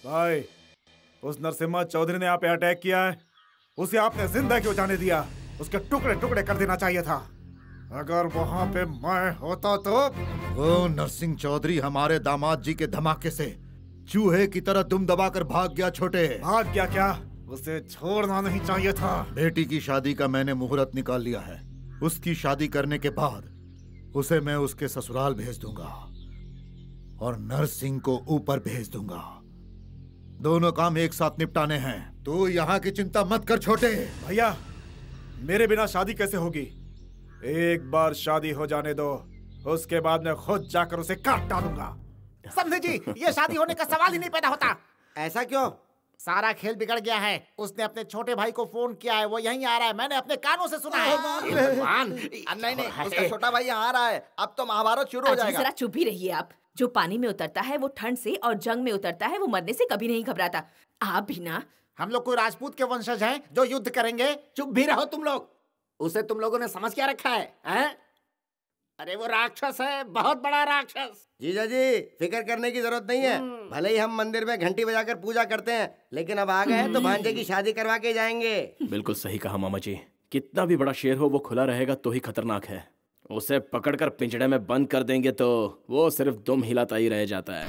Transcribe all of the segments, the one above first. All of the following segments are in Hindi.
भाई, उस नरसिम्हा चौधरी ने आप पे अटैक किया है, उसे आपने जिंदा क्यों जाने दिया? उसके टुकड़े टुकड़े कर देना चाहिए था। अगर वहां पे मैं होता तो। वो नरसिंह चौधरी हमारे दामाद जी के धमाके से चूहे की तरह दुम दबाकर भाग गया। छोटे भाग गया क्या? उसे छोड़ना नहीं चाहिए था। बेटी की शादी का मैंने मुहूर्त निकाल लिया है। उसकी शादी करने के बाद उसे मैं उसके ससुराल भेज दूंगा और नरसिंह को ऊपर भेज दूंगा। दोनों काम एक साथ निपटाने हैं। तू यहाँ की चिंता मत कर छोटे। भैया, मेरे बिना शादी कैसे होगी? एक बार शादी हो जाने दो, उसके बाद मैं खुद जाकर उसे काट डालूंगा। समझे जी, ये शादी होने का सवाल ही नहीं पैदा होता। ऐसा क्यों? सारा खेल बिगड़ गया है। उसने अपने छोटे भाई को फोन किया है, वो यहीं आ रहा है, मैंने अपने कानों से सुना है। भगवान, नहीं, उसका छोटा भाई यहाँ आ रहा है। अब तो महाभारत शुरू हो जाएगा। जरा चुप ही रहिए आप। जो पानी में उतरता है वो ठंड से, और जंग में उतरता है वो मरने से कभी नहीं घबराता। आप भी ना। हम लोग कोई राजपूत के वंशज हैं जो युद्ध करेंगे? चुप भी रहो तुम लोग। उसे तुम लोगों ने समझ क्या रखा है, हैं? अरे वो राक्षस है, बहुत बड़ा राक्षस। जीजा जी, फिक्र करने की जरूरत नहीं है। भले ही हम मंदिर में घंटी बजाकर पूजा करते हैं, लेकिन अब आ गए हैं तो भांजे की शादी करवा के जाएंगे। बिल्कुल सही कहा मामा जी। कितना भी बड़ा शेर हो, वो खुला रहेगा तो ही खतरनाक है। उसे पकड़कर पिंजड़े में बंद कर देंगे तो वो सिर्फ दुम हिलाता ही रह जाता है।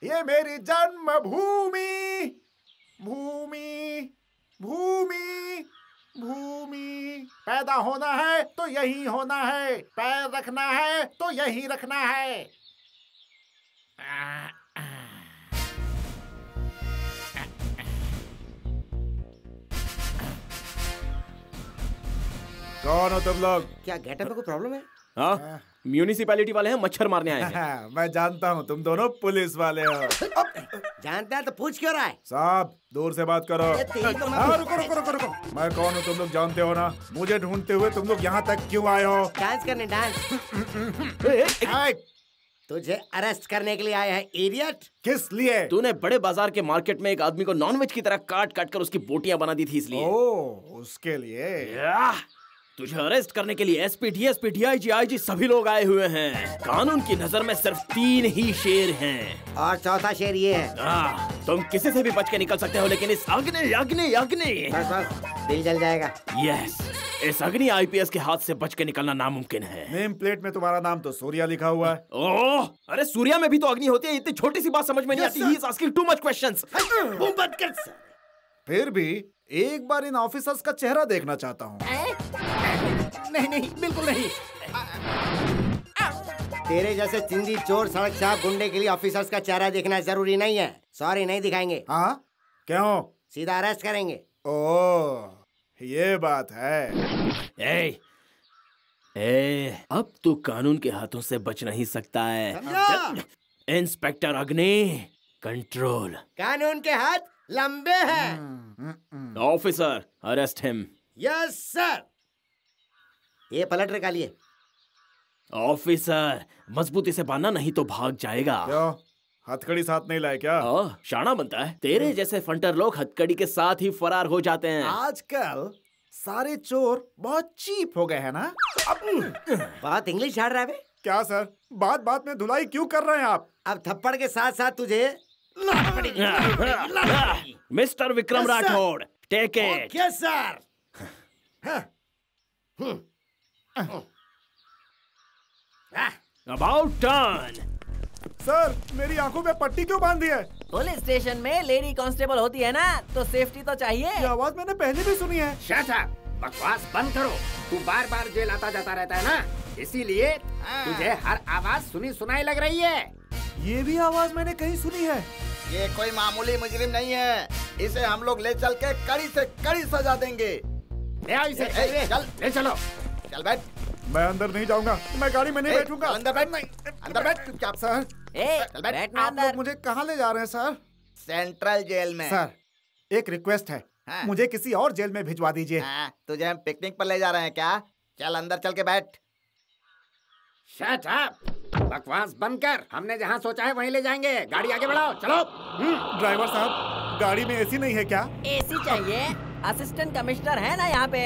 ये मेरी जन्मभूमि, भूमि भूमि भूमि। पैदा होना है तो यही होना है, पैर रखना है तो यही रखना है। कौन हो तुम लोग? क्या गेटअप में कोई प्रॉब्लम है? हाँ, म्यूनिसिपैलिटी वाले हैं, मच्छर मारने आए हैं। मैं जानता हूँ तुम दोनों पुलिस वाले हो। जानता है तो पूछ क्यों रहा है? साहब, दूर से बात करो। रुको रुको रुको रुको। मैं कौन हूँ तुम लोग जानते हो ना? मुझे ढूंढते हुए तुम लोग यहाँ तक क्यों आए हो? डांस करने, डांस। तुझे अरेस्ट करने के लिए आए हैं, इडियट। किस लिए? तूने बड़े बाजार के मार्केट में एक आदमी को नॉनवेज की तरह काट काट कर उसकी बोटियां बना दी थी, इसलिए। ओह, उसके लिए। तुझे अरेस्ट करने के लिए एसपी, डीएसपी, डीआईजी, आईजी सभी लोग आए हुए हैं। कानून की नजर में सिर्फ 3 ही शेर हैं। और चौथा शेर ये है। तुम किसी से भी बच के निकल सकते हो, लेकिन इस अग्नि अग्नि अग्नि, बस दिल जल जाएगा। यस, इस अग्नि आईपीएस के हाथ से बच के निकलना नामुमकिन है। नेम प्लेट में तुम्हारा नाम तो सूर्या लिखा हुआ है। ओह, अरे सूर्या में भी तो अग्नि होती है। इतनी छोटी सी बात समझ में नहीं आती। He is asking too much questions. फिर भी एक बार इन ऑफिसर्स का चेहरा देखना चाहता हूँ। नहीं, बिल्कुल नहीं। तेरे जैसे चिंदी चोर सड़क छाप गुंडे के लिए ऑफिसर्स का चेहरा देखना जरूरी नहीं है। सॉरी, नहीं दिखाएंगे। हाँ, क्यों? सीधा अरेस्ट करेंगे। ओह, ये बात है। अब तू कानून के हाथों से बच नहीं सकता है। इंस्पेक्टर अग्नि, कंट्रोल। कानून के हाथ लंबे हैं। Officer, arrest him. Yes sir. ये पलट निकालिए। ऑफिसर, मजबूती से बांधना, नहीं तो भाग जाएगा। क्यों? हथकड़ी साथ नहीं लाए क्या? शाना बनता है। तेरे जैसे फंटर लोग हथकड़ी के साथ ही फरार हो जाते हैं। आजकल सारे चोर बहुत चीप हो गए हैं ना? बहुत इंग्लिश झाड़ रहा है। क्या सर, बात बात में धुलाई क्यों कर रहे हैं आप? अब थप्पड़ के साथ साथ तुझे mister Vikram Rathore, take it. Yes sir. About turn. Sir, मेरी आंखों में पट्टी क्यों बांधी है? पुलिस स्टेशन में लेडी कांस्टेबल होती है ना, तो सेफ्टी तो चाहिए। ये आवाज मैंने पहले भी सुनी है। शट अप, बकवास बंद करो। तू बार बार जेल आता जाता रहता है ना, इसीलिए तुझे हर आवाज सुनी सुनाई लग रही है। ये भी आवाज मैंने कहीं सुनी है। ये कोई मामूली मुजरिम नहीं है। इसे हम लोग ले चल के कड़ी से कड़ी सजा देंगे। ले आओ इसे। चल, ले चलो। चल बैठ। मैं अंदर नहीं जाऊंगा, मैं गाड़ी में नहीं बैठूंगा। अंदर बैठ। अंदर बैठ चुपचाप। सर, बैठना आप लोग मुझे कहाँ ले जा रहे हैं सर? सेंट्रल जेल में। सर, एक रिक्वेस्ट है। हाँ। मुझे किसी और जेल में भिजवा दीजिए। तुझे हम पिकनिक पर ले जा रहे हैं क्या? चल अंदर चल के बैठ। शट अप, बकवास बंद कर। हमने जहाँ सोचा है वहीं ले जाएंगे। गाड़ी आगे बढ़ाओ, चलो। ड्राइवर साहब, गाड़ी में एसी नहीं है क्या? एसी चाहिए? असिस्टेंट कमिश्नर है ना यहाँ पे?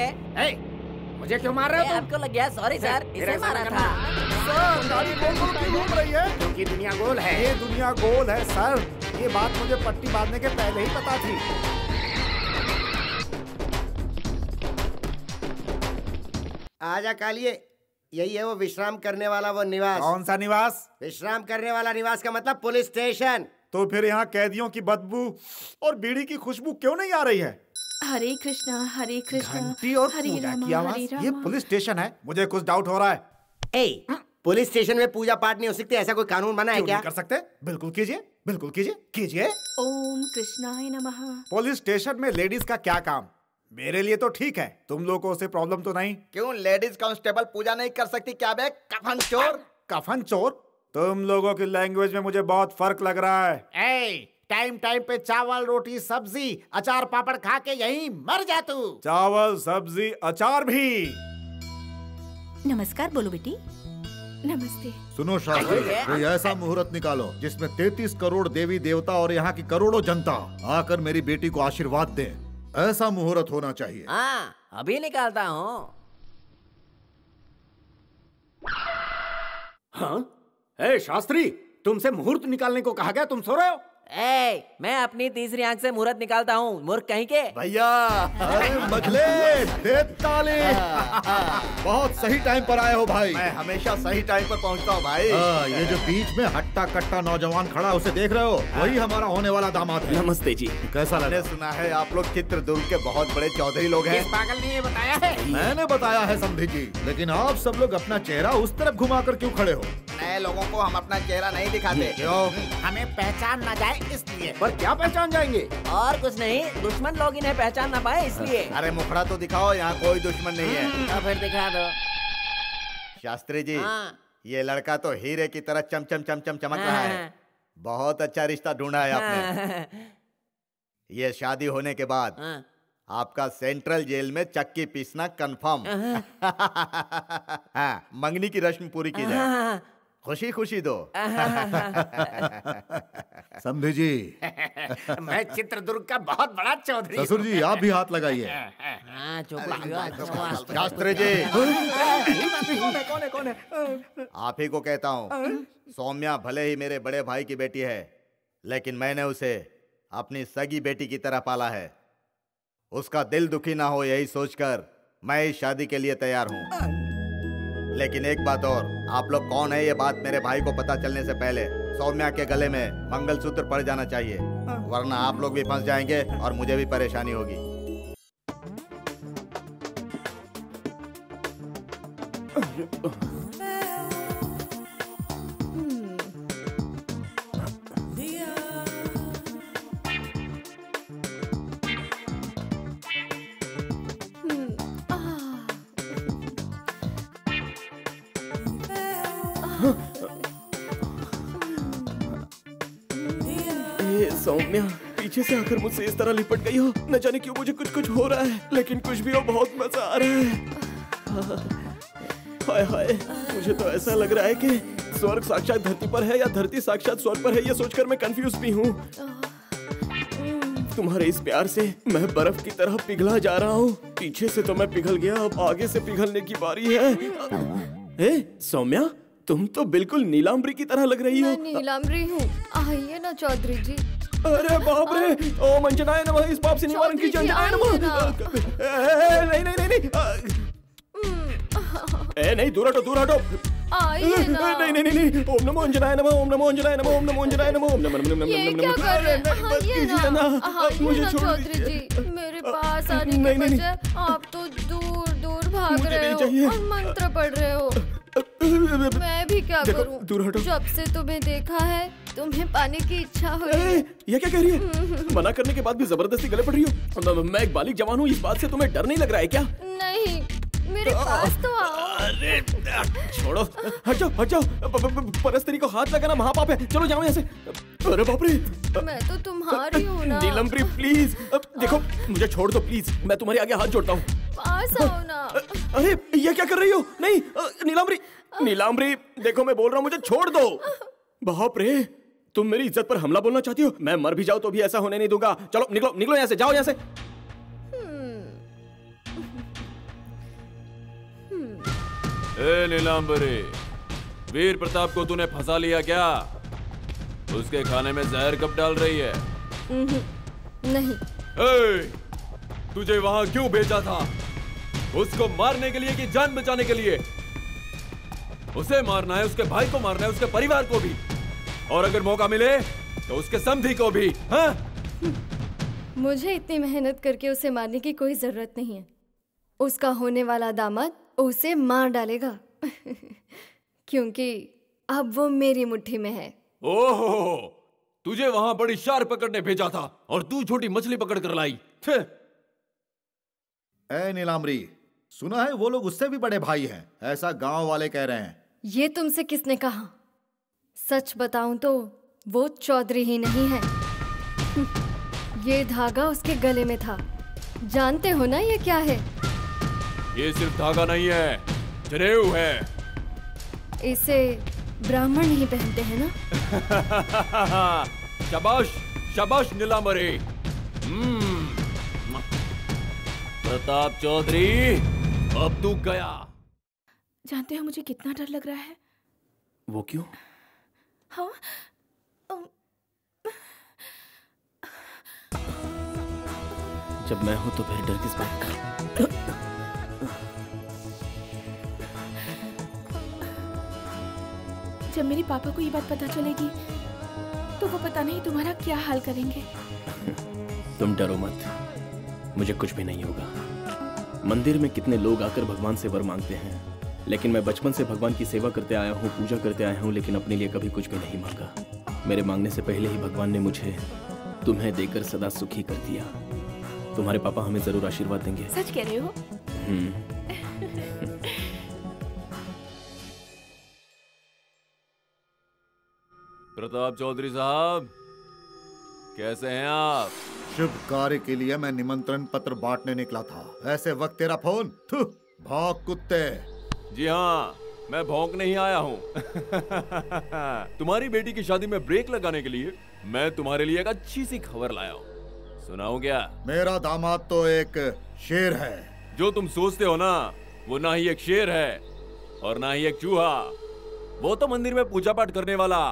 मुझे क्यों मार रहे हो? आपको लग गया? सॉरी सर, इसे मारा था। सर गाड़ी गोल गोल क्यों घूम रही है? क्योंकि दुनिया गोल है। ये दुनिया गोल है सर, ये बात मुझे पट्टी बांधने के पहले ही पता थी। आजा कालिए, यही है वो विश्राम करने वाला वो निवास। कौन सा निवास? विश्राम करने वाला निवास का मतलब पुलिस स्टेशन। तो फिर यहाँ कैदियों की बदबू और बीड़ी की खुशबू क्यों नहीं आ रही है? हरे कृष्णा हरे कृष्णा घंटी और हरे पूजा रामा, की आवाज। हरे रामा। ये पुलिस स्टेशन है, मुझे कुछ डाउट हो रहा है। पुलिस स्टेशन में पूजा पाठ नहीं हो सकती, ऐसा कोई कानून बना है क्यों क्या? नहीं कर सकते? बिल्कुल कीजिए, बिल्कुल कीजिए, कीजिए। ओम कृष्णाय नमः। पुलिस स्टेशन में लेडीज का क्या काम? मेरे लिए तो ठीक है, तुम लोगों को उससे प्रॉब्लम तो नहीं? क्यों लेडीज कांस्टेबल पूजा नहीं कर सकती क्या बे कफन चोर? कफन चोर? तुम लोगों की लैंग्वेज में मुझे बहुत फर्क लग रहा है। टाइम टाइम पे चावल रोटी सब्जी अचार पापड़ खा के यहीं मर जा तू। चावल सब्जी अचार भी। नमस्कार बोलो बेटी। नमस्ते। सुनो शास्त्री, कोई ऐसा मुहूर्त निकालो जिसमें 33 करोड़ देवी देवता और यहाँ की करोड़ों जनता आकर मेरी बेटी को आशीर्वाद दे। ऐसा मुहूर्त होना चाहिए। हाँ, अभी निकालता हूँ। हाँ? शास्त्री, तुमसे मुहूर्त निकालने को कहा गया, तुम सो रहे हो? मैं अपनी तीसरी आंख से मुहूर्त निकालता हूँ, मूर्ख कहीं के। भैया, अरे मजले, दे ताली। बहुत सही टाइम पर आए हो भाई। मैं हमेशा सही टाइम पर पहुंचता हूँ भाई। ये जो बीच में हट्टा कट्टा नौजवान खड़ा उसे देख रहे हो, वही हमारा होने वाला दामाद है। नमस्ते जी। कैसा लगा? मैंने सुना है आप लोग चित्रदुर्ग के बहुत बड़े चौधरी लोग हैं। इस पागल ने ये बताया है? मैंने बताया है समधी जी, लेकिन आप सब लोग अपना चेहरा उस तरफ घुमाकर क्यों खड़े हो? नए लोगों को हम अपना चेहरा नहीं दिखाते। क्यों? हमें पहचान न जाए इसलिए। पर क्या पहचान जाएंगे? और कुछ नहीं, दुश्मन लोग इन्हें पहचान ना पाए इसलिए। अरे मुखड़ा तो दिखाओ, यहाँ कोई दुश्मन नहीं है। तो फिर दिखा दो। शास्त्री जी, हाँ। ये लड़का तो हीरे की तरह चमचम चमचम चमक रहा है। बहुत अच्छा रिश्ता ढूंढा है आपने। ये शादी होने के बाद आपका सेंट्रल जेल में चक्की पीसना कंफर्म। हाँ, मंगनी की रस्म पूरी की जाए। खुशी खुशी दो। समधी जी। मैं चित्रदुर्ग का बहुत बड़ा चौधरी। ससुर जी, आप भी हाथ लगाइए। शास्त्री जी, कौन है? आप ही को कहता हूँ। सौम्या भले ही मेरे बड़े भाई की बेटी है, लेकिन मैंने उसे अपनी सगी बेटी की तरह पाला है। उसका दिल दुखी ना हो यही सोचकर मैं इस शादी के लिए तैयार हूँ। लेकिन एक बात और, आप लोग कौन है ये बात मेरे भाई को पता चलने से पहले सौम्या के गले में मंगलसूत्र पड़ जाना चाहिए, वरना आप लोग भी फंस जाएंगे और मुझे भी परेशानी होगी। सौम्या पीछे से आकर मुझसे इस तरह लिपट गई हो, न जाने क्यों मुझे कुछ कुछ हो रहा है, लेकिन कुछ भी हो बहुत मजा आ रहा है। हाय हाय, मुझे तो ऐसा लग रहा है कि स्वर्ग साक्षात धरती पर है या धरती साक्षात स्वर्ग पर है, ये सोचकर मैं कंफ्यूज भी हूँ। तुम्हारे इस प्यार से मैं बर्फ की तरह पिघला जा रहा हूँ। पीछे से तो मैं पिघल गया, अब आगे से पिघलने की बारी है। सौम्या, तुम तो बिल्कुल नीलांबरी की तरह लग रही हो। मैं नीलांबरी हूँ, आइए ना चौधरी जी। अरे बाप रे, ओम अंजनाय नमः, इस पाप से निवारण कीजिए अंजनाय नमः। नहीं नहीं, दूर हटो दूर हटो। आइए ना। नहीं, ओम नमो अंजनाय नमः, ओम नमो अंजनाय नमः, ओम नमो अंजनाय नमः, ओम नमो नमः। ये क्या कर रहे हैं? आइए ना चौधरी जी, मेरे पास आने के बजाय आप तो दूर दूर भाग रहे हो और मंत्र पढ़ रहे हो। मैं भी क्या करूं? जब से तुम्हें देखा है तुम्हें पाने की इच्छा हो रही है। ये क्या कह रही है? मना करने के बाद भी जबरदस्ती गले पड़ रही हो। मैं एक बालिग जवान हूँ, इस बात से तुम्हें डर नहीं लग रहा है क्या? नहीं, मेरे पास तो आओ। अरे छोड़ो, हट जाओ। परस्त्री को हाथ लगाना महापाप है, चलो जाओ यहाँ से। अरे बाप रे, मैं तो तुम्हारी हूँ ना। नीलम्बरी प्लीज, देखो मुझे छोड़ दो प्लीज, मैं तुम्हारे आगे हाथ जोड़ता हूँ। पास आओ ना। अरे ये क्या कर रही हो? नहीं नीलांबरी, देखो मैं बोल रहा हूँ, मुझे छोड़ दो। बाप रे, तुम मेरी इज्जत पर हमला बोलना चाहती हो? मैं मर भी जाऊं तो भी ऐसा होने नहीं दूंगा। चलो निकलो निकलो यहाँ से, जाओ यहाँ से। ए नीलांबरी, वीर प्रताप को तूने फंसा लिया क्या? उसके खाने में जहर कब डाल रही है? नहीं। ए, तुझे वहां क्यों भेजा था? उसको मारने के लिए कि जान बचाने के लिए? उसे मारना है, उसके भाई को मारना है, उसके परिवार को भी, और अगर मौका मिले तो उसके समधी को भी। हाँ? मुझे इतनी मेहनत करके उसे मारने की कोई जरूरत नहीं है। उसका होने वाला दामाद उसे मार डालेगा क्योंकि अब वो मेरी मुट्ठी में है। ओहो, तुझे वहां बड़ी शार पकड़ने भेजा था और तू छोटी मछली पकड़ कर लाई। ए नीलांबरी, सुना है वो लोग उससे भी बड़े भाई हैं, ऐसा गांव वाले कह रहे हैं। ये तुमसे किसने कहा? सच बताऊं तो वो चौधरी ही नहीं है। ये धागा उसके गले में था। जानते हो ना ये क्या है? ये सिर्फ धागा नहीं है, जनेऊ है। इसे ब्राह्मण ही पहनते हैं ना? शाबाश शाबाश नीलांबरी। प्रताप चौधरी, अब तू गया। जानते हो मुझे कितना डर लग रहा है? वो क्यों? हाँ, जब मैं हूं तो फिर डर किस बात का? जब मेरे पापा को ये बात पता चलेगी तो वो पता नहीं तुम्हारा क्या हाल करेंगे। तुम डरो मत, मुझे कुछ भी नहीं होगा। मंदिर में कितने लोग आकर भगवान से वर मांगते हैं, लेकिन मैं बचपन से भगवान की सेवा करते आया हूँ, पूजा करते आया हूँ, लेकिन अपने लिए कभी कुछ भी नहीं मांगा। मेरे मांगने से पहले ही भगवान ने मुझे तुम्हें देकर सदा सुखी कर दिया। तुम्हारे पापा हमें जरूर आशीर्वाद देंगे। सच कह रहे हो? प्रताप चौधरी साहब, कैसे हैं आप? शुभ कार्य के लिए मैं निमंत्रण पत्र बांटने निकला था, ऐसे वक्त तेरा फोन? भौंक कुत्ते। जी हाँ, मैं भौंकने ही आया हूँ। तुम्हारी बेटी की शादी में ब्रेक लगाने के लिए मैं तुम्हारे लिए एक अच्छी सी खबर लाया हूँ, सुनाऊं क्या? मेरा दामाद तो एक शेर है। जो तुम सोचते हो ना, वो ना ही एक शेर है और ना ही एक चूहा, वो तो मंदिर में पूजा पाठ करने वाला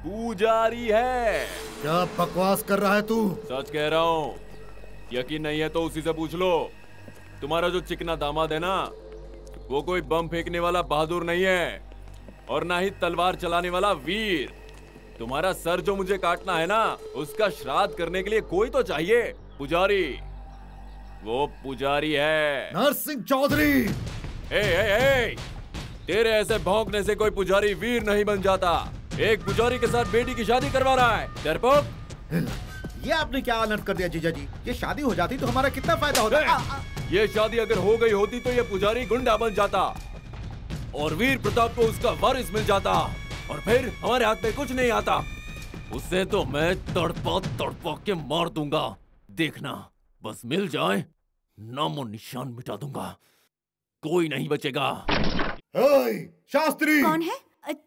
पुजारी है। क्या बकवास कर रहा है तू? सच कह रहा हूँ, यकीन नहीं है तो उसी से पूछ लो। तुम्हारा जो चिकना दामाद है ना, वो कोई बम फेंकने वाला बहादुर नहीं है और ना ही तलवार चलाने वाला वीर। तुम्हारा सर जो मुझे काटना है ना, उसका श्राद्ध करने के लिए कोई तो चाहिए, पुजारी। वो पुजारी है नरसिंह चौधरी। ए, तेरे ऐसे भौंकने से कोई पुजारी वीर नहीं बन जाता। एक पुजारी के साथ बेटी की शादी करवा रहा है, डरपोक। ये आपने क्या अनर्थ कर दिया जीजा जी? ये शादी हो जाती तो हमारा कितना फायदा होता? ये शादी अगर हो गई होती तो ये पुजारी गुंडा बन जाता और वीर प्रताप को उसका वारिस मिल जाता और फिर हमारे हाथ में कुछ नहीं आता। उसे तो मैं तड़पा के मार दूंगा, देखना। बस मिल जाए, नामो निशान मिटा दूंगा, कोई नहीं बचेगा। शास्त्री कौन है?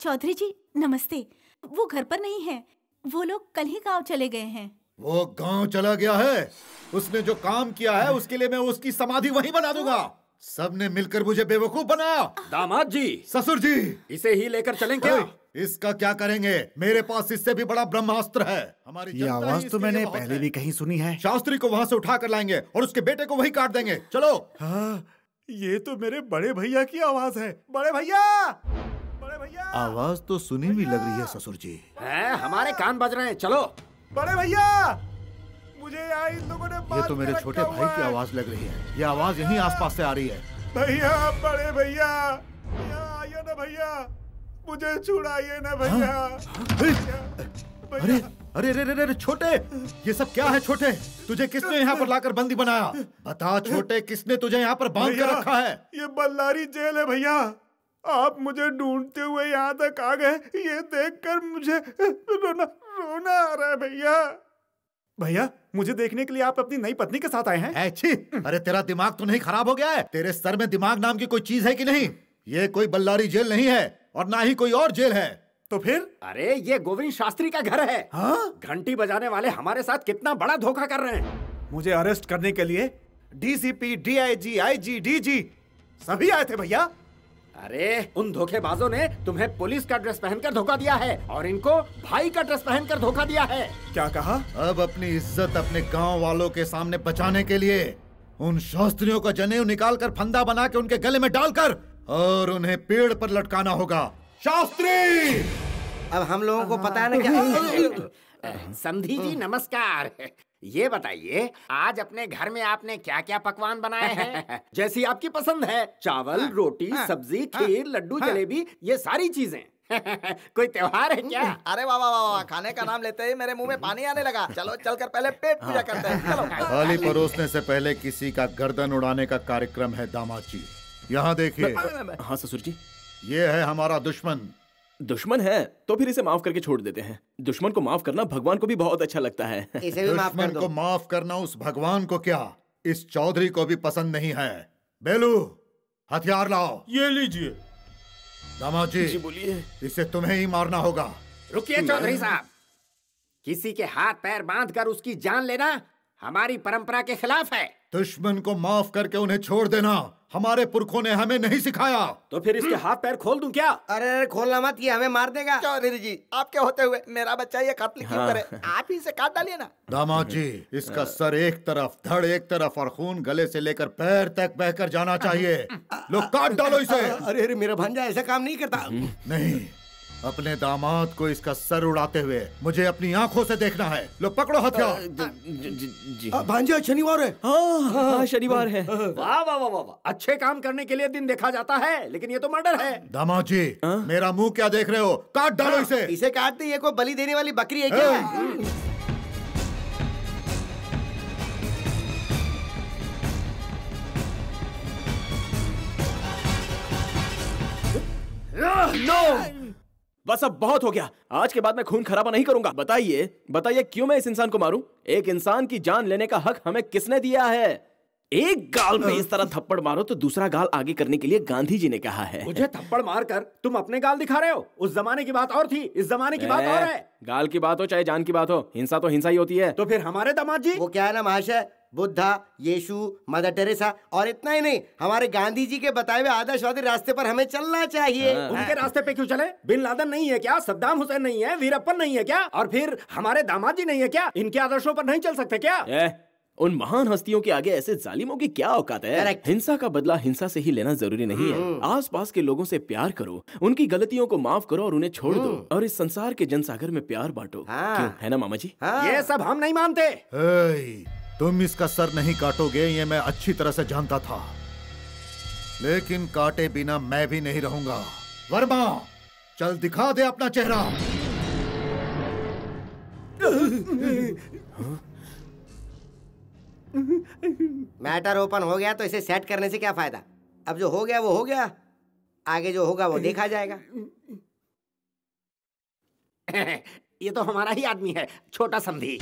चौधरी जी नमस्ते। वो घर पर नहीं है, वो लोग कल ही गांव चले गए हैं। वो गांव चला गया है? उसने जो काम किया है उसके लिए मैं उसकी समाधि वहीं बना दूंगा। सबने मिलकर मुझे बेवकूफ बनाया। दामाद जी, ससुर जी, इसे ही लेकर चलें क्या? इसका क्या करेंगे? मेरे पास इससे भी बड़ा ब्रह्मास्त्र है। हमारी ये आवाज तो मैंने पहले भी कहीं सुनी है। शास्त्री को वहाँ से उठा कर लाएंगे और उसके बेटे को वहीं काट देंगे। चलो। हाँ, ये तो मेरे बड़े भैया की आवाज है। बड़े भैया, बड़े भैया। आवाज तो सुनी भी लग रही है ससुर जी। है, हमारे कान बज रहे हैं। चलो। बड़े भैया, मुझे यहाँ इन लोगों ने ये तो मेरे छोटे भाई की आवाज लग रही है। ये आवाज यहीं आसपास से आ रही है। भैया, बड़े भैया, यहाँ आइए ना भैया, मुझे छुड़ाइए ना भैया। अरे अरे अरे अरे छोटे, ये सब क्या है छोटे? तुझे किसने यहाँ पर लाकर बंदी बनाया? बता छोटे, किसने तुझे यहाँ पर बांध कर रखा है? ये बल्लारी जेल है भैया। आप मुझे ढूंढते हुए यहाँ तक आ गए, ये देखकर मुझे रोना आ रहा है भैया। भैया, मुझे देखने के लिए आप अपनी नई पत्नी के साथ आए हैं? अरे तेरा दिमाग तो नहीं खराब हो गया है? तेरे सर में दिमाग नाम की कोई चीज है कि नहीं? ये कोई बल्लारी जेल नहीं है और ना ही कोई और जेल है। तो फिर? अरे ये गोविंद शास्त्री का घर है। हाँ? घंटी बजाने वाले हमारे साथ कितना बड़ा धोखा कर रहे हैं। मुझे अरेस्ट करने के लिए डीसीपी, डीआईजी, आईजी, डीजी सभी आए थे भैया। अरे उन धोखेबाजों ने तुम्हें पुलिस का ड्रेस पहनकर धोखा दिया है और इनको भाई का ड्रेस पहनकर धोखा दिया है। क्या कहा? अब अपनी इज्जत अपने गांव वालों के सामने बचाने के लिए उन शास्त्रियों का जनेऊ निकालकर फंदा बना के उनके गले में डालकर और उन्हें पेड़ पर लटकाना होगा। शास्त्री! अब हम लोगों को पता है ना क्या? समधी जी नमस्कार। ये बताइए आज अपने घर में आपने क्या क्या पकवान बनाए हैं? जैसी आपकी पसंद है, चावल, रोटी, सब्जी, खीर, लड्डू, जलेबी, ये सारी चीजें। कोई त्योहार है क्या? अरे वाह वाह वाह, खाने का नाम लेते ही मेरे मुंह में पानी आने लगा। चलो चलकर पहले पेट पूजा करते हैं। चलो। थाली परोसने से पहले किसी का गर्दन उड़ाने का कार्यक्रम है दामाद जी। यहाँ देखिए। हाँ ससुर जी। ये है हमारा दुश्मन। दुश्मन है तो फिर इसे माफ करके छोड़ देते हैं। दुश्मन को माफ करना भगवान को भी बहुत अच्छा लगता है। इसे भी माफ कर दो। दुश्मन को माफ करना उस भगवान को क्या, इस चौधरी को भी पसंद नहीं है। बेलू, हथियार लाओ। ये लीजिए। दामाद जी बोलिए। इसे तुम्हें ही मारना होगा। रुकिए चौधरी साहब, किसी के हाथ पैर बांधकर उसकी जान लेना हमारी परंपरा के खिलाफ है। दुश्मन को माफ करके उन्हें छोड़ देना हमारे पुरखों ने हमें नहीं सिखाया। तो फिर इसके हाथ पैर खोल दूं क्या? अरे खोलना मत, ये हमें मार देगा। चौधरी जी आपके होते हुए मेरा बच्चा ये कत्ल क्यों करे? आप ही इसे काट डालिए ना। दामाद जी इसका सर एक तरफ, धड़ एक तरफ और खून गले से लेकर पैर तक बहकर जाना चाहिए। लो काट डालो इसे। अरे अरे मेरा भांजा ऐसा काम नहीं करता। नहीं, अपने दामाद को इसका सर उड़ाते हुए मुझे अपनी आंखों से देखना है। लो पकड़ो हथियार। जी भांजा शनिवार है। हाँ शनिवार है। वाह वाह वाह वाह, अच्छे काम करने के लिए दिन देखा जाता है, लेकिन ये तो मर्डर है। दामाद जी मेरा मुंह क्या देख रहे हो? काट डालो इसे। इसे काट दे, ये कोई बलि देने वाली बकरी है क्या? नो, बस अब बहुत हो गया। आज के बाद मैं खून खराबा नहीं करूंगा। बताइए बताइए क्यों मैं इस इंसान को मारूं? एक इंसान की जान लेने का हक हमें किसने दिया है? एक गाल पे इस तरह थप्पड़ मारो तो दूसरा गाल आगे करने के लिए गांधी जी ने कहा है। मुझे थप्पड़ मारकर तुम अपने गाल दिखा रहे हो? उस जमाने की बात और थी, इस जमाने की बात और है। गाल की बात हो चाहे जान की बात हो, हिंसा तो हिंसा ही होती है। तो फिर हमारे दामाद जी? वो क्या है ना महाशय, बुद्धा, यीशु, मदर टेरेसा और इतना ही नहीं, हमारे गांधी जी के बताए हुए आदर्शवादी रास्ते पर हमें चलना चाहिए। उनके रास्ते पे क्यों चले? बिन लादेन नहीं है क्या? सद्दाम हुसैन नहीं है? वीरप्पन नहीं है क्या? और फिर हमारे दामाद जी नहीं है क्या? इनके आदर्शों पर नहीं चल सकते क्या? उन महान हस्तियों के आगे ऐसे जालिमों की क्या औकात है? हिंसा का बदला हिंसा से ही लेना जरूरी नहीं है। आसपास के लोगों से प्यार करो, उनकी गलतियों को माफ करो और उन्हें छोड़ दो और इस संसार के जनसागर में प्यार बांटो। क्यों, है ना मामा जी? ये सब हम नहीं मानते। तुम इसका सर नहीं काटोगे ये मैं अच्छी तरह से जानता था, लेकिन काटे बिना मैं भी नहीं रहूंगा। वर्मा चल दिखा दे अपना चेहरा। मैटर ओपन हो गया तो इसे सेट करने से क्या फायदा? अब जो हो गया वो हो गया, आगे जो होगा वो देखा जाएगा। ये तो हमारा ही आदमी है, छोटा समधी।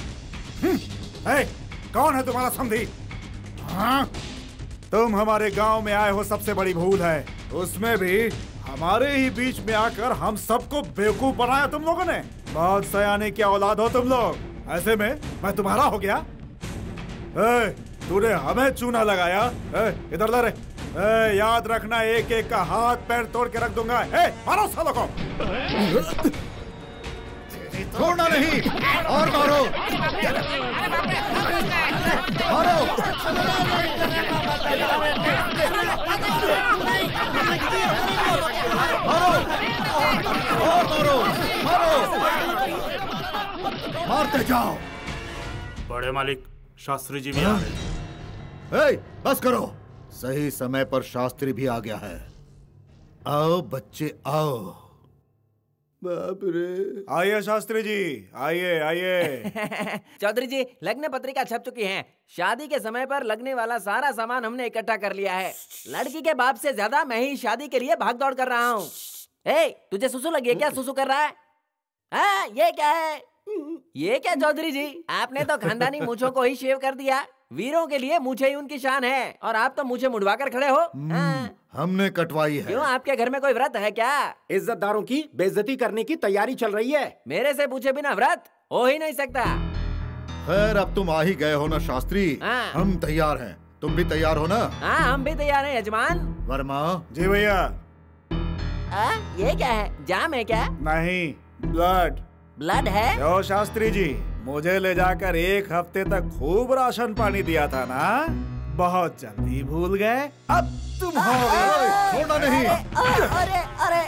कौन है तुम्हारा समधी? हाँ? तुम हमारे गांव में आए हो, सबसे बड़ी भूल है। उसमें भी हमारे ही बीच में आकर हम सबको बेवकूफ बनाया तुम लोगों ने। बहुत सयाने की औलाद हो तुम लोग। ऐसे में मैं तुम्हारा हो गया? तूने हमें चूना लगाया। इधर ला रे। याद रखना, एक एक का हाथ पैर तोड़ के रख दूंगा। मारो सालों को। छोड़ना नहीं, और मारो मारो। और मारो मारो, मारते जाओ। बड़े मालिक शास्त्री जी भी आ रहे। बस करो, सही समय पर शास्त्री भी आ गया है। आओ बच्चे आओ। बाप रे। आइए शास्त्री जी, आइए आइए। चौधरी जी लग्न पत्रिका छप चुकी है। शादी के समय पर लगने वाला सारा सामान हमने इकट्ठा कर लिया है। लड़की के बाप से ज्यादा मैं ही शादी के लिए भाग दौड़ कर रहा हूँ। तुझे सुसु लगी है क्या? सुसु कर रहा है? हाँ, ये क्या है? ये क्या चौधरी जी, आपने तो खानदानी मूंछों को ही शेव कर दिया। वीरों के लिए मूछें ही उनकी शान है और आप तो मूछें मुड़वा कर खड़े हो। हमने कटवाई है। क्यों, आपके घर में कोई व्रत है क्या? इज्जतदारों की बेइज्जती करने की तैयारी चल रही है। मेरे से पूछे बिना व्रत हो ही नहीं सकता। खैर अब तुम आ ही गए हो ना शास्त्री, हम तैयार हैं। तुम भी तैयार हो ना? हाँ हम भी तैयार हैं यजमान। वर्मा। जी भैया। ये क्या है, जाम है क्या? नहीं, ब्लड। ब्लड है? यो शास्त्री जी, मुझे ले जाकर 1 हफ्ते तक खूब राशन पानी दिया था ना, बहुत जल्दी भूल गए। अब तुम हो छोड़ना नहीं। अरे अरे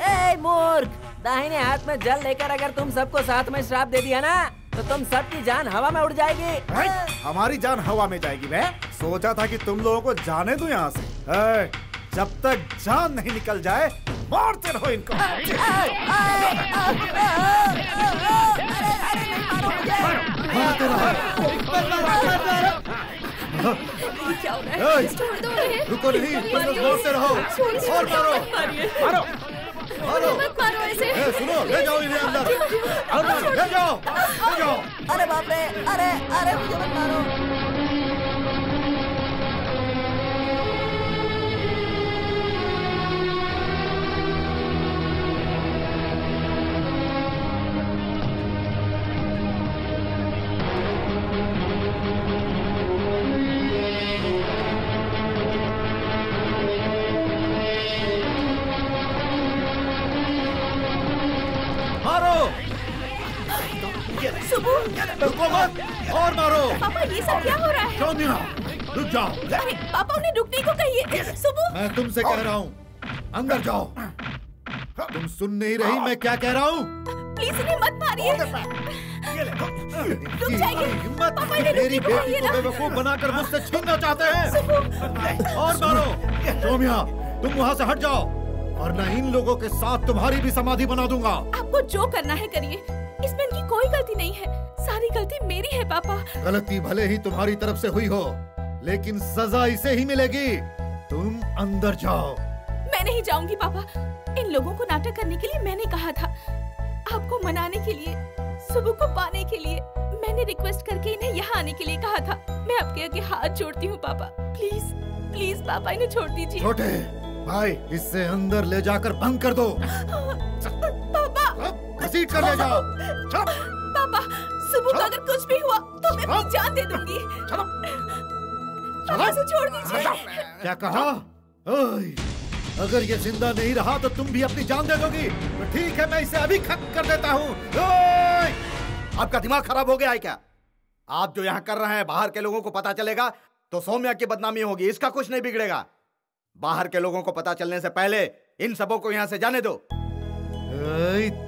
ए मूर्ख, दाहिने हाथ में जल लेकर अगर तुम सबको साथ में श्राप दे दिया ना तो तुम सबकी जान हवा में उड़ जाएगी। हमारी जान हवा में जाएगी? मैं सोचा था कि तुम लोगों को जाने दूं यहाँ से। जब तक जान नहीं निकल जाए मारते रहो इनको। रुको नहीं, मारते रहो और मारो। मारो मारो मत मारो ऐसे। सुनो, ले जाओ इन्हें अंदर, ले जाओ, ले जाओ। अरे बाप रे, अरे अरे मुझे मत मारो। रुको मत और मारो। पापा ये सब क्या हो रहा है? सौम्या रुक जाओ। अरे पापा उन्हें रुकने को कहिए। सुबह मैं तुमसे कह रहा हूँ अंदर जाओ। तुम सुन नहीं रही मैं क्या कह रहा हूँ? प्लीज इन्हें मत मारिए। रुक जाइए। हिम्मत, मेरी बेटी को बेवकूफ बनाकर मुझसे छीनना चाहते हैं। और मारो। सौम्या तुम वहाँ से हट जाओ वरना इन लोगों के साथ तुम्हारी भी समाधि बना दूंगा। आपको जो करना है करिए, इसमें इनकी कोई गलती नहीं है, सारी गलती मेरी है पापा। गलती भले ही तुम्हारी तरफ से हुई हो लेकिन सजा इसे ही मिलेगी। तुम अंदर जाओ। मैं नहीं जाऊंगी पापा। इन लोगों को नाटक करने के लिए मैंने कहा था, आपको मनाने के लिए, सुबह को पाने के लिए मैंने रिक्वेस्ट करके इन्हें यहाँ आने के लिए कहा था। मैं आपके आगे हाथ जोड़ती हूँ पापा, प्लीज प्लीज पापा इन्हें छोड़ दीजिए। छोटे भाई इससे अंदर ले जाकर बंद कर दो। पापा घसीट कर ले जाओ। पापा सुबह को अगर कुछ भी हुआ तो मैं अपनी जान दे दूंगी। पापा से छोड़ दीजिए। क्या कहा? ओए, अगर ये जिंदा नहीं रहा तो तुम भी अपनी जान दे दोगी। तो ठीक है मैं इसे अभी खत्म कर देता हूँ। आपका दिमाग खराब हो गया है क्या? आप जो यहाँ कर रहे हैं बाहर के लोगों को पता चलेगा तो सौम्या की बदनामी होगी। इसका कुछ नहीं बिगड़ेगा। बाहर के लोगों को पता चलने से पहले इन सबों को यहाँ से जाने दो।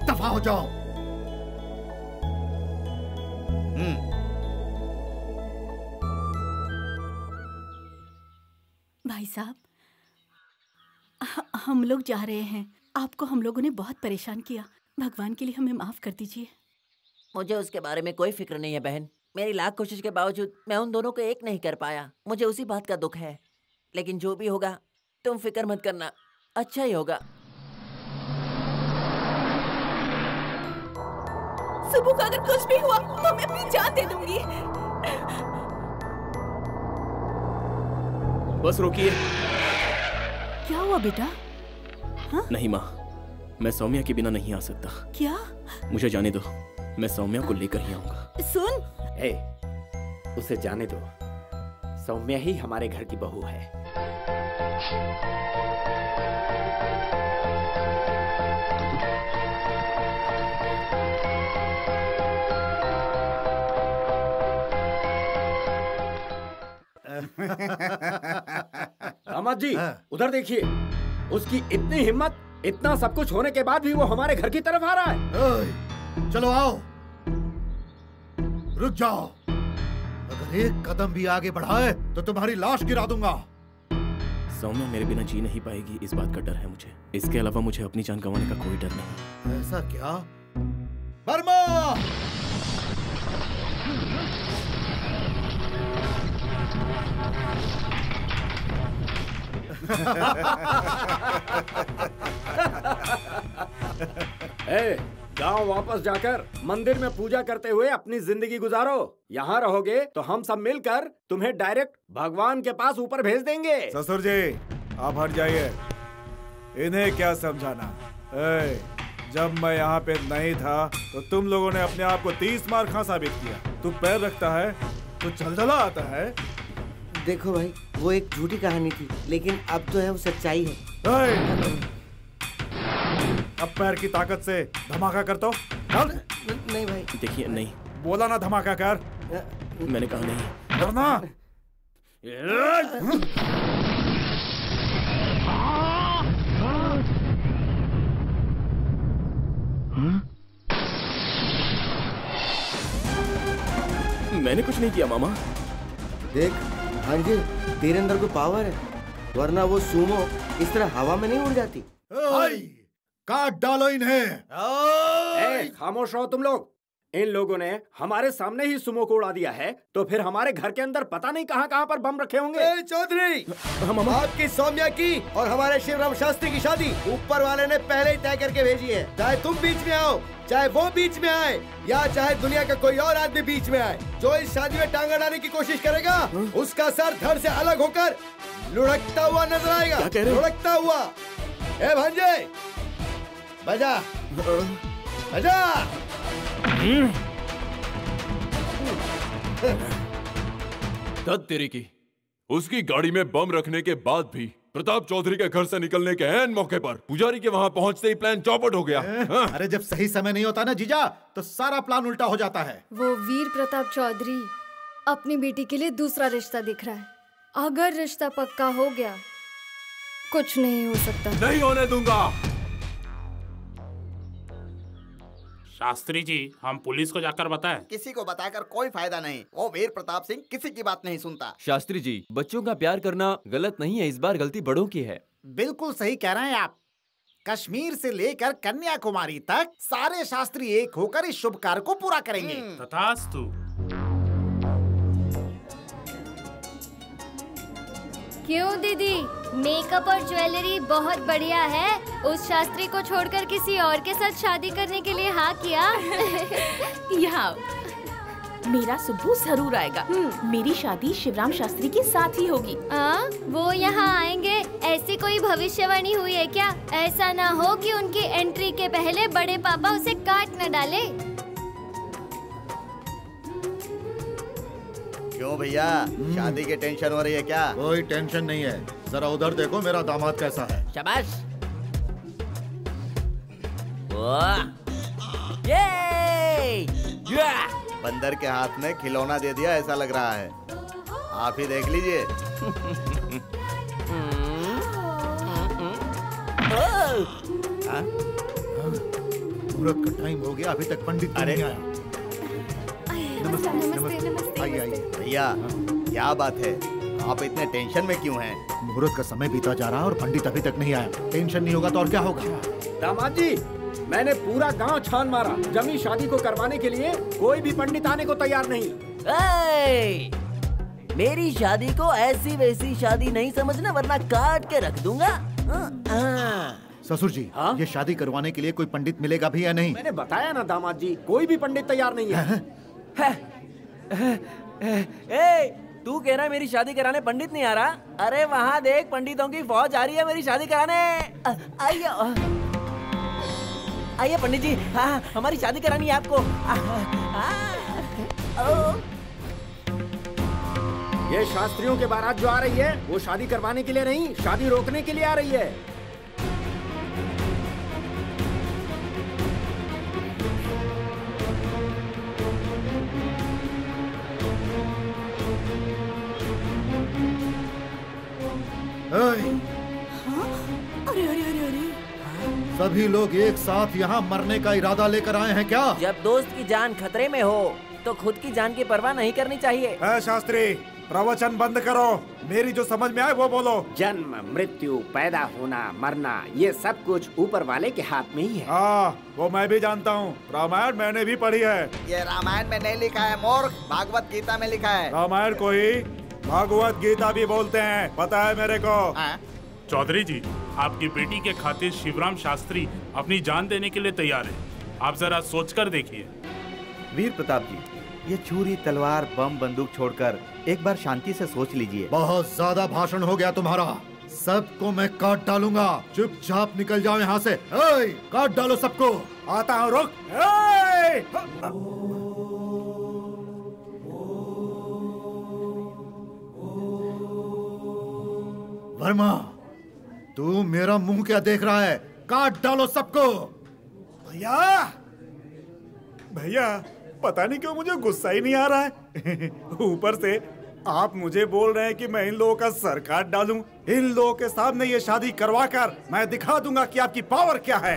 दफा हो जाओ। भाई साहब हम लोग जा रहे हैं। आपको हम लोगों ने बहुत परेशान किया, भगवान के लिए हमें माफ कर दीजिए। मुझे उसके बारे में कोई फिक्र नहीं है बहन। मेरी लाख कोशिश के बावजूद मैं उन दोनों को एक नहीं कर पाया। मुझे उसी बात का दुख है। लेकिन जो भी होगा तुम फिक्र मत करना, अच्छा ही होगा। सुबह को अगर कुछ भी हुआ तो मैं अपनी जान दे दूंगी। बस रोकिए। क्या हुआ बेटा? हाँ? नहीं माँ, मैं सौम्या के बिना नहीं आ सकता। क्या? मुझे जाने दो, मैं सौम्या को लेकर ही आऊंगा। सुन, उसे जाने दो। सौम्या ही हमारे घर की बहू है। दामाद जी उधर देखिए, उसकी इतनी हिम्मत, इतना सब कुछ होने के बाद भी वो हमारे घर की तरफ आ रहा है। चलो आओ। रुक जाओ। अगर एक कदम भी आगे बढ़ाए तो तुम्हारी लाश गिरा दूंगा। सौम्या मेरे बिना जी नहीं पाएगी, इस बात का डर है मुझे। इसके अलावा मुझे अपनी जान गंवाने का कोई डर नहीं। ऐसा क्या? वर्मा! जाओ वापस जाकर मंदिर में पूजा करते हुए अपनी जिंदगी गुजारो। यहाँ रहोगे तो हम सब मिलकर तुम्हें डायरेक्ट भगवान के पास ऊपर भेज देंगे। ससुर जी आप हट जाइए, इन्हें क्या समझाना। जब मैं यहाँ पे नहीं था तो तुम लोगों ने अपने आप को 30 मार खा साबित किया। तू पैर रखता है तो चलचला आता है। देखो भाई, वो एक झूठी कहानी थी, लेकिन अब तो है वो सच्चाई है। अब पैर की ताकत से धमाका कर तो नहीं भाई। देखिए नहीं, बोला ना धमाका कर। मैंने कहा नहीं करना। मैंने कुछ नहीं किया मामा। देख भांजे, तेरे अंदर कोई पावर है, वरना वो सुमो इस तरह हवा में नहीं उड़ जाती। काट डालो इन्हें। खामोश रहो तुम लोग। इन लोगों ने हमारे सामने ही सुमो को उड़ा दिया है, तो फिर हमारे घर के अंदर पता नहीं कहां कहां पर बम रखे होंगे। चौधरी, आपकी सौम्या की और हमारे शिवराम शास्त्री की शादी ऊपर वाले ने पहले ही तय करके भेजी है। चाहे तुम बीच में आओ, चाहे वो बीच में आए, या चाहे दुनिया का कोई और आदमी बीच में आए, जो इस शादी में टांग अड़ाने की कोशिश करेगा उसका सर धड़ से अलग होकर लुढ़कता हुआ नजर आएगा। लुढ़कता हुआ। ए भांजे, बजा बजा। तेरी की उसकी गाड़ी में बम रखने के बाद भी प्रताप चौधरी के घर से निकलने के ऐन मौके पर पुजारी के वहां पहुंचते ही प्लान चौपट हो गया। अरे जब सही समय नहीं होता ना जीजा, तो सारा प्लान उल्टा हो जाता है। वो वीर प्रताप चौधरी अपनी बेटी के लिए दूसरा रिश्ता देख रहा है। अगर रिश्ता पक्का हो गया, कुछ नहीं हो सकता। नहीं होने दूंगा। शास्त्री जी, हम पुलिस को जाकर बताएं? किसी को बताकर कोई फायदा नहीं। वो वीर प्रताप सिंह किसी की बात नहीं सुनता। शास्त्री जी, बच्चों का प्यार करना गलत नहीं है, इस बार गलती बड़ों की है। बिल्कुल सही कह रहे हैं आप। कश्मीर से लेकर कन्याकुमारी तक सारे शास्त्री एक होकर इस शुभ कार्य को पूरा करेंगे। तथास्तु। क्यों दीदी, मेकअप और ज्वेलरी बहुत बढ़िया है। उस शास्त्री को छोड़कर किसी और के साथ शादी करने के लिए हाँ किया। यहाँ मेरा सुब्बू जरूर आएगा। मेरी शादी शिवराम शास्त्री के साथ ही होगी। वो यहाँ आएंगे, ऐसी कोई भविष्यवाणी हुई है क्या? ऐसा ना हो कि उनकी एंट्री के पहले बड़े पापा उसे काट न डाले। क्यों भैया, शादी की टेंशन हो रही है क्या? कोई टेंशन नहीं है, जरा उधर देखो मेरा दामाद कैसा है। शाबाश। ये! बंदर के हाथ में खिलौना दे दिया ऐसा लग रहा है। आप ही देख लीजिए। मुहूर्त का टाइम हो गया, अभी तक पंडित नहीं आया। नमस्ते। आइए। भैया क्या बात है, आप इतने टेंशन में क्यों हैं? मुहूर्त का समय बीता जा रहा है और पंडित अभी तक नहीं आया। टेंशन नहीं होगा तो और क्या होगा? दामाद जी, मैंने पूरा गांव छान मारा, जमी शादी को करवाने के लिए कोई भी पंडित आने को तैयार नहीं। मेरी शादी को ऐसी वैसी शादी नहीं समझना, वरना काट के रख दूंगा। ससुर जी, ये शादी करवाने के लिए कोई पंडित मिलेगा भी या नहीं? मैंने बताया ना दामाद जी, कोई भी पंडित तैयार नहीं है। तू कह रहा है मेरी शादी कराने पंडित नहीं आ रहा? अरे वहाँ देख, पंडितों की फौज आ रही है मेरी शादी कराने। आइए पंडित जी, हाँ हमारी शादी करानी है आपको। ये शास्त्रियों के बारात जो आ रही है, वो शादी करवाने के लिए नहीं, शादी रोकने के लिए आ रही है। सभी लोग एक साथ यहाँ मरने का इरादा लेकर आए हैं क्या? जब दोस्त की जान खतरे में हो तो खुद की जान की परवाह नहीं करनी चाहिए। शास्त्री, प्रवचन बंद करो, मेरी जो समझ में आए वो बोलो। जन्म, मृत्यु, पैदा होना, मरना, ये सब कुछ ऊपर वाले के हाथ में ही है। हाँ, वो मैं भी जानता हूँ, रामायण मैंने भी पढ़ी है। ये रामायण में नहीं लिखा है मूर्ख, भागवत गीता में लिखा है। रामायण को ही भागवत गीता भी बोलते हैं, पता है मेरे को। चौधरी जी, आपकी बेटी के खातिर शिवराम शास्त्री अपनी जान देने के लिए तैयार है। आप जरा सोचकर देखिए। वीर प्रताप जी, ये छुरी तलवार बम बंदूक छोड़कर एक बार शांति से सोच लीजिए। बहुत ज्यादा भाषण हो गया तुम्हारा, सबको मैं काट डालूंगा। चुपचाप निकल जाओ यहाँ से। काट डालो सबको। आता हूँ, रुक। वर्मा, तू मेरा मुंह क्या देख रहा है? काट डालो सबको। भैया, भैया, पता नहीं क्यों मुझे गुस्सा ही नहीं आ रहा है। ऊपर से आप मुझे बोल रहे हैं कि मैं इन लोगों का सर काट डालूं। इन लोगों के सामने ये शादी करवा कर मैं दिखा दूंगा कि आपकी पावर क्या है।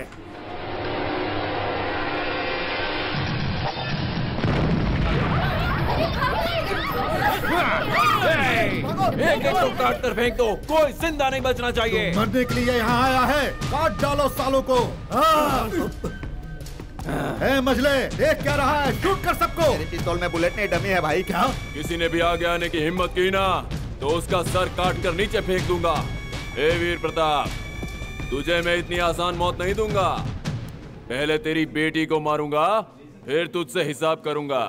एक एक को काट कर फेंक दो, कोई जिंदा नहीं बचना चाहिए। मरने के लिए यहाँ आया है, काट डालो सालों को। मजले, देख क्या रहा है? शूट कर सबको। मेरी पिस्तौल में बुलेट नहीं, डमी है भाई। क्या? किसी ने भी आगे आने की हिम्मत की ना तो उसका सर काट कर नीचे फेंक दूंगा। ए वीर प्रताप, तुझे मैं इतनी आसान मौत नहीं दूंगा। पहले तेरी बेटी को मारूंगा, फिर तुझसे हिसाब करूंगा।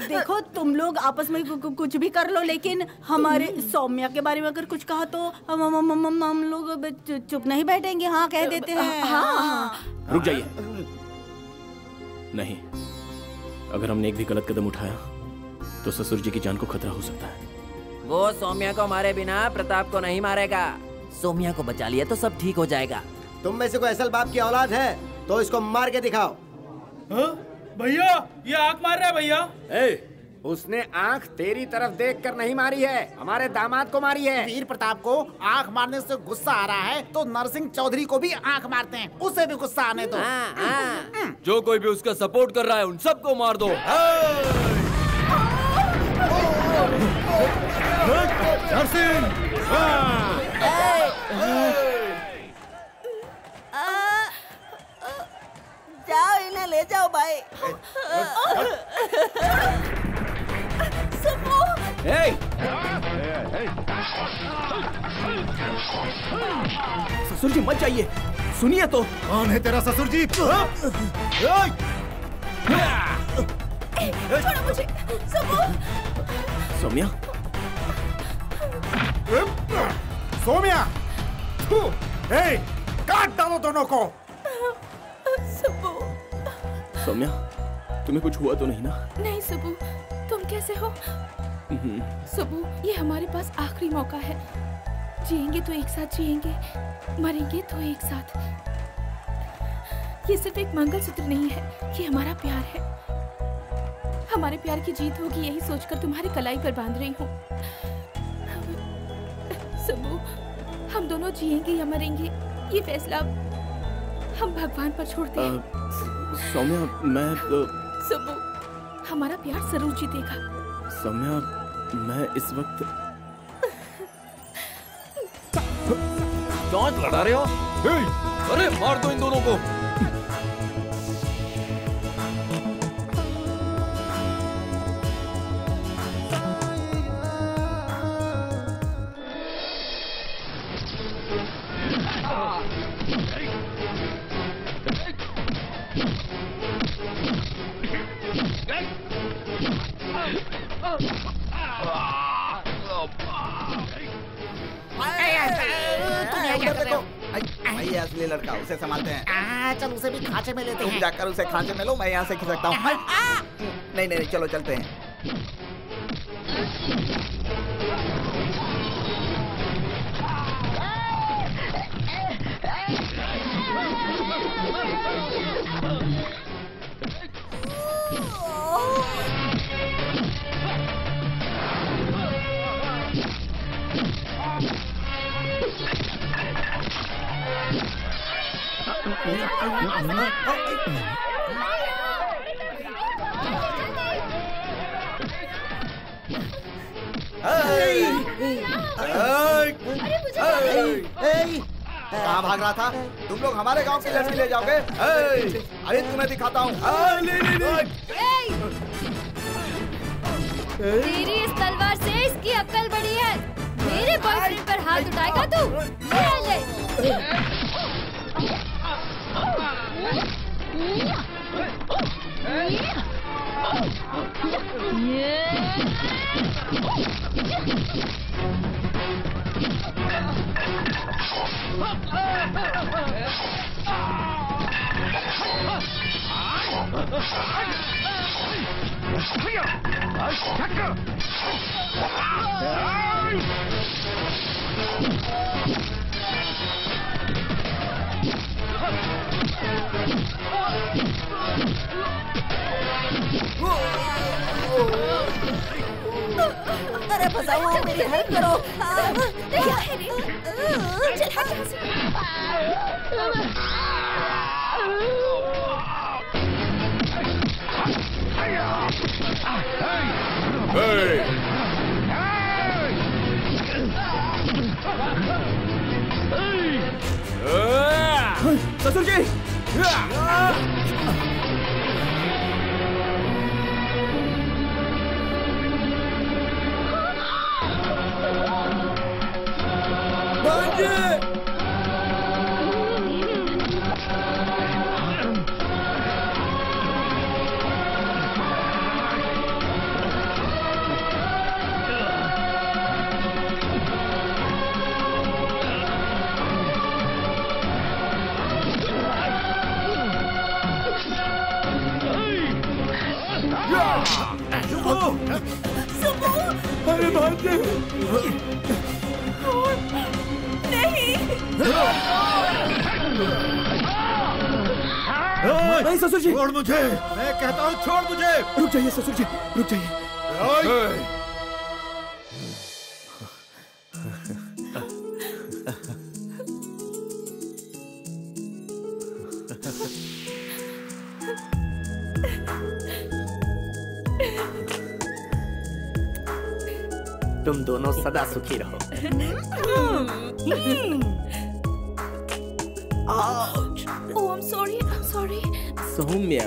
देखो, तुम लोग आपस में कुछ भी कर लो, लेकिन हमारे सौम्या के बारे में अगर कुछ कहा तो हम लोग चुप नहीं बैठेंगे। हाँ, कह देते हैं। हाँ। रुक जाइए। नहीं, अगर हमने एक भी गलत कदम उठाया तो ससुर जी की जान को खतरा हो सकता है। वो सौम्या को मारे बिना प्रताप को नहीं मारेगा। सौम्या को बचा लिया तो सब ठीक हो जाएगा। तुम में से कोई असल बाप की औलाद है तो इसको मार के दिखाओ। भैया, ये आंख मार रहा है भैया। उसने आंख तेरी तरफ देखकर नहीं मारी है, हमारे दामाद को मारी है। वीर प्रताप को आंख मारने से गुस्सा आ रहा है तो नरसिंह चौधरी को भी आंख मारते हैं, उसे भी गुस्सा आने दो। जो कोई भी उसका सपोर्ट कर रहा है उन सबको मार दो। जाओ, इन्हें ले जाओ भाई। ससुर जी मत जाइए, सुनिए तो। कौन है तेरा ससुर जी? छोड़ो मुझे। सौम्या, सौम्या, काट डालो दोनों को। सौम्या, तुम्हें कुछ हुआ तो नहीं ना? नहीं सुबू, तुम कैसे हो? सुबू, ये हमारे पास आखिरी मौका है। जिएंगे तो एक साथ जिएंगे, मरेंगे तो एक साथ। ये सिर्फ एक मंगलसूत्र नहीं है, ये हमारा प्यार है। हमारे प्यार की जीत होगी यही सोचकर तुम्हारी कलाई पर बांध रही हूँ। सुबू, हम दोनों जिएंगे या मरेंगे, ये फैसला हम भगवान पर छोड़ते हैं। सौम्या, मैं तो... सुबू, हमारा प्यार जरूर जीतेगा। सौम्या, मैं इस वक्त... जांच लड़ा रहे हो? अरे मार दो इन दोनों को। असली लड़का, उसे संभालते हैं। चल उसे भी खांचे में लेते तुम हैं। जाकर उसे खांचे में लो, मैं यहाँ से खिसकता हूँ। नहीं नहीं, चलो चलते हैं। कहाँ भाग रहा था? तुम लोग हमारे गांव की लड़की ले जाओगे? अरे तुम्हें दिखाता हूँ। तेरी इस तलवार से इसकी अक्ल बड़ी है। मेरे बॉयफ्रेंड पर हाथ उठाएगा तू? ये ले। अरे फसाओ, मेरी हेल्प करो। क्या है रे? चल हट यहाँ से। ससुर जी! अरे भांजे! नहीं ससुर जी! छोड़ मुझे! मैं कहता हूँ छोड़ मुझे! रुक जाइए ससुर जी, रुक जाइए। तुम दोनों सदा सुखी रहो। Oh, I'm sorry. सौम्या,